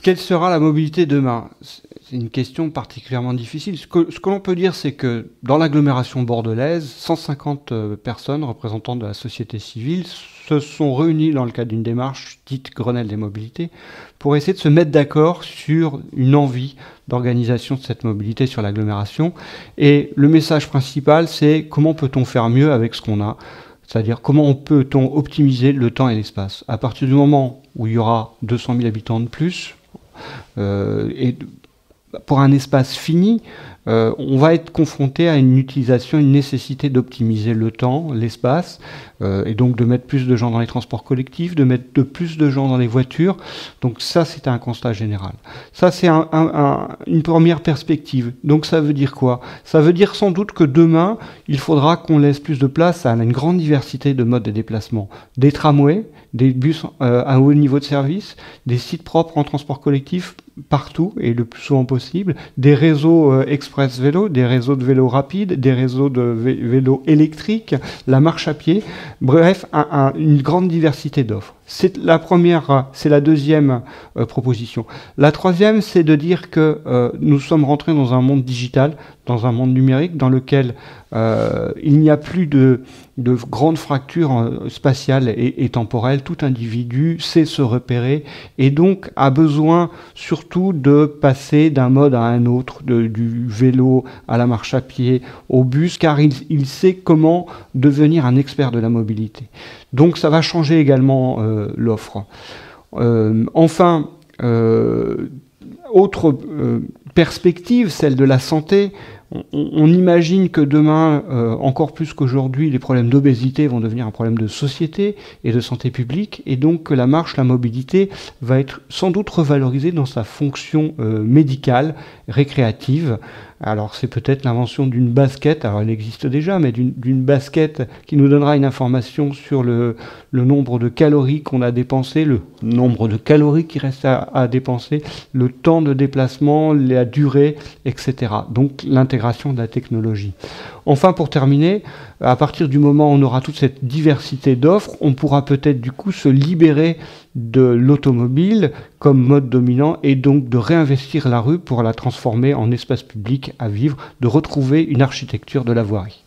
Quelle sera la mobilité demain? C'est une question particulièrement difficile. Ce que l'on peut dire, c'est que dans l'agglomération bordelaise, 150 personnes représentantes de la société civile se sont réunies dans le cadre d'une démarche dite Grenelle des mobilités pour essayer de se mettre d'accord sur une envie d'organisation de cette mobilité sur l'agglomération. Et le message principal, c'est comment peut-on faire mieux avec ce qu'on a? C'est-à-dire comment peut-on optimiser le temps et l'espace. À partir du moment où il y aura 200 000 habitants de plus, et pour un espace fini, on va être confronté à une utilisation, une nécessité d'optimiser le temps, l'espace, et donc de mettre plus de gens dans les transports collectifs, de mettre plus de gens dans les voitures. Donc ça, c'est un constat général. Ça, c'est une première perspective. Donc ça veut dire quoi? Ça veut dire sans doute que demain, il faudra qu'on laisse plus de place à une grande diversité de modes de déplacement. Des tramways, des bus à haut niveau de service, des sites propres en transport collectif partout et le plus souvent possible, des réseaux express vélo, des réseaux de vélos rapides, des réseaux de vélos électriques, la marche à pied, bref, une grande diversité d'offres. C'est la première, c'est la deuxième proposition. La troisième, c'est de dire que nous sommes rentrés dans un monde digital, dans un monde numérique, dans lequel il n'y a plus de grandes fractures spatiales et temporelles. Tout individu sait se repérer et donc a besoin surtout de passer d'un mode à un autre, du vélo à la marche à pied, au bus, car il sait comment devenir un expert de la mobilité. Donc ça va changer également l'offre. Enfin, autre perspective, celle de la santé. On imagine que demain, encore plus qu'aujourd'hui, les problèmes d'obésité vont devenir un problème de société et de santé publique, et donc que la marche, la mobilité va être sans doute revalorisée dans sa fonction médicale, récréative. Alors c'est peut-être l'invention d'une basket, alors elle existe déjà, mais d'une basket qui nous donnera une information sur le nombre de calories qu'on a dépensé, le nombre de calories qui reste à dépenser, le temps de déplacement, la durée, etc. Donc l'intégration de la technologie. Enfin, pour terminer, à partir du moment où on aura toute cette diversité d'offres, on pourra peut-être du coup se libérer de l'automobile comme mode dominant et donc de réinvestir la rue pour la transformer en espace public à vivre, de retrouver une architecture de la voirie.